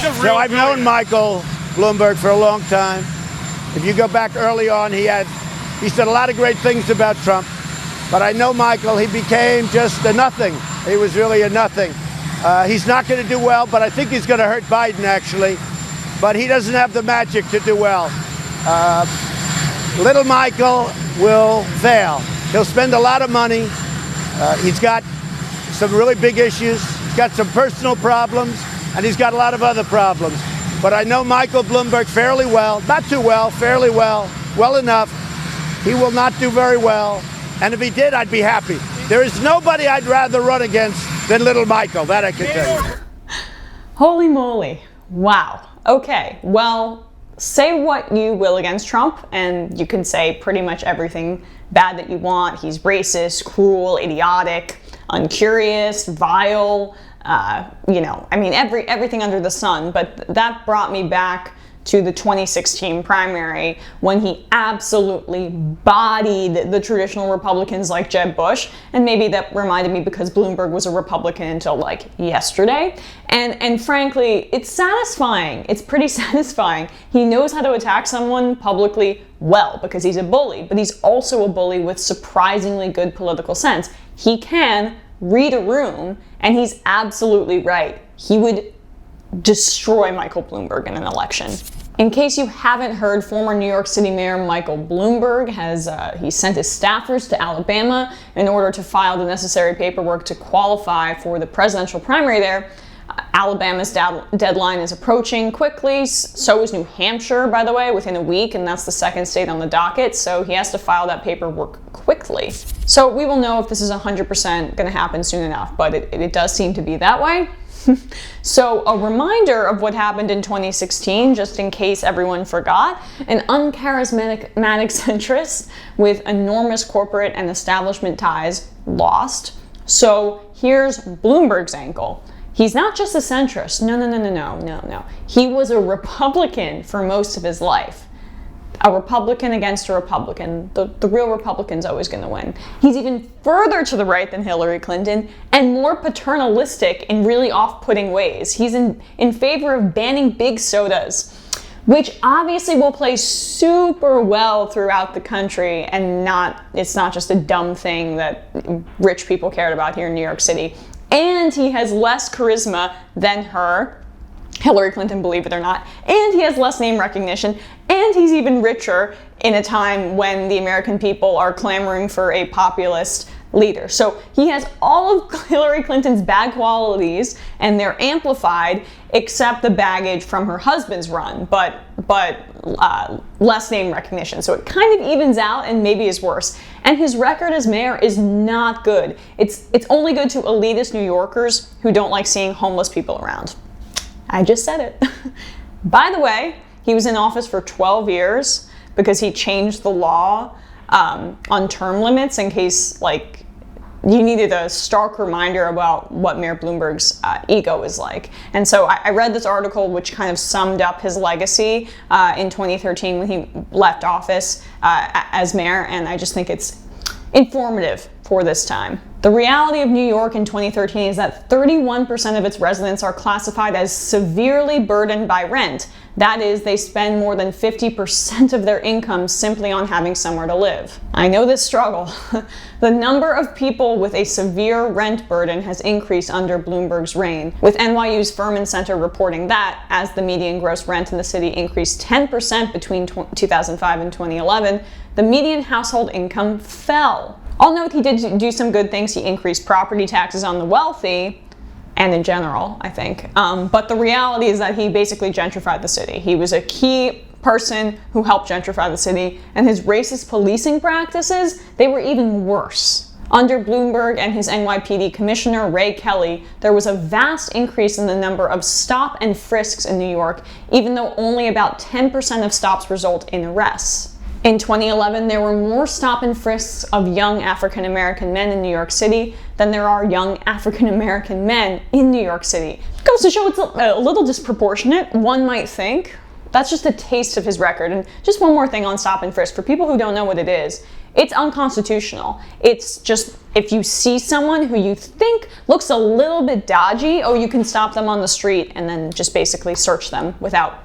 So I've known Michael Bloomberg for a long time. If you go back early on, he said a lot of great things about Trump. But I know Michael, he became just a nothing. He was really a nothing. He's not going to do well, but I think he's going to hurt Biden, actually. But he doesn't have the magic to do well. Little Michael will fail. He'll spend a lot of money. He's got some really big issues. He's got some personal problems, and he's got a lot of other problems. But I know Michael Bloomberg fairly well, not too well, fairly well, well enough. He will not do very well. And if he did, I'd be happy. There is nobody I'd rather run against than little Michael, that I can tell you. Holy moly. Wow. Okay, well, say what you will against Trump, and you can say pretty much everything bad that you want. He's racist, cruel, idiotic, uncurious, vile, everything under the sun. But that brought me back to the 2016 primary when he absolutely bodied the traditional Republicans like Jeb Bush. And maybe that reminded me because Bloomberg was a Republican until like yesterday. And frankly, it's satisfying. It's pretty satisfying. He knows how to attack someone publicly well because he's a bully, but he's also a bully with surprisingly good political sense. He can read a room, and he's absolutely right. He would destroy Michael Bloomberg in an election. In case you haven't heard, former New York City Mayor Michael Bloomberg has he sent his staffers to Alabama in order to file the necessary paperwork to qualify for the presidential primary there. Alabama's deadline is approaching quickly. So is New Hampshire, by the way, within a week, and that's the second state on the docket. So he has to file that paperwork quickly. So we will know if this is 100% going to happen soon enough, but it does seem to be that way. So a reminder of what happened in 2016, just in case everyone forgot: an uncharismatic centrist with enormous corporate and establishment ties lost. So here's Bloomberg's angle. He's not just a centrist. No. He was a Republican for most of his life. A Republican against a Republican. The real Republican's always going to win. He's even further to the right than Hillary Clinton and more paternalistic in really off-putting ways. He's in favor of banning big sodas, which obviously will play super well throughout the country, and it's not just a dumb thing that rich people cared about here in New York City. And he has less charisma than her, Hillary Clinton, believe it or not, and he has less name recognition, and he's even richer in a time when the American people are clamoring for a populist leader. So he has all of Hillary Clinton's bad qualities, and they're amplified, except the baggage from her husband's run, but less name recognition. So it kind of evens out and maybe is worse. And his record as mayor is not good. It's only good to elitist New Yorkers who don't like seeing homeless people around. I just said it. By the way, he was in office for 12 years because he changed the law on term limits in case, you needed a stark reminder about what Mayor Bloomberg's ego is like. And so I read this article which kind of summed up his legacy in 2013 when he left office as mayor, and I just think it's informative for this time. The reality of New York in 2013 is that 31% of its residents are classified as severely burdened by rent. That is, they spend more than 50% of their income simply on having somewhere to live. I know this struggle. The number of people with a severe rent burden has increased under Bloomberg's reign, with NYU's Furman Center reporting that as the median gross rent in the city increased 10% between 2005 and 2011, the median household income fell. I'll note he did do some good things. He increased property taxes on the wealthy, and in general, I think. But the reality is that he basically gentrified the city. He was a key person who helped gentrify the city, and his racist policing practices, they were even worse. Under Bloomberg and his NYPD commissioner, Ray Kelly, there was a vast increase in the number of stop and frisks in New York, even though only about 10% of stops result in arrests. In 2011, there were more stop and frisks of young African American men in New York City than there are young African American men in New York City. It goes to show it's a little disproportionate, one might think. That's just a taste of his record. And just one more thing on stop and frisk. For people who don't know what it is, it's unconstitutional. It's just, if you see someone who you think looks a little bit dodgy, you can stop them on the street and then just basically search them without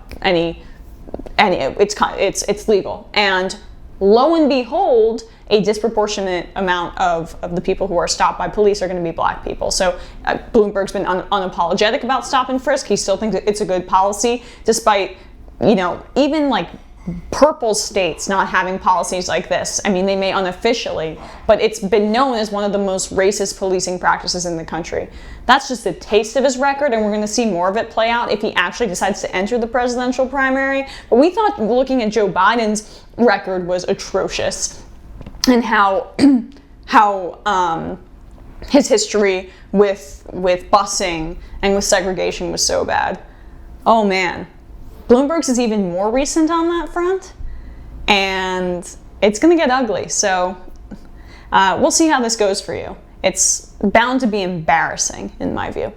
it's legal. And lo and behold, a disproportionate amount of the people who are stopped by police are going to be black people. So Bloomberg's been unapologetic about stop and frisk. He still thinks it's a good policy, despite, even like purple states not having policies like this. I mean, they may unofficially, but it's been known as one of the most racist policing practices in the country. That's just a taste of his record, and we're going to see more of it play out if he actually decides to enter the presidential primary. But we thought looking at Joe Biden's record was atrocious, and how his history with busing and with segregation was so bad. Oh man. Bloomberg's is even more recent on that front, and it's going to get ugly. So we'll see how this goes for you. It's bound to be embarrassing, in my view.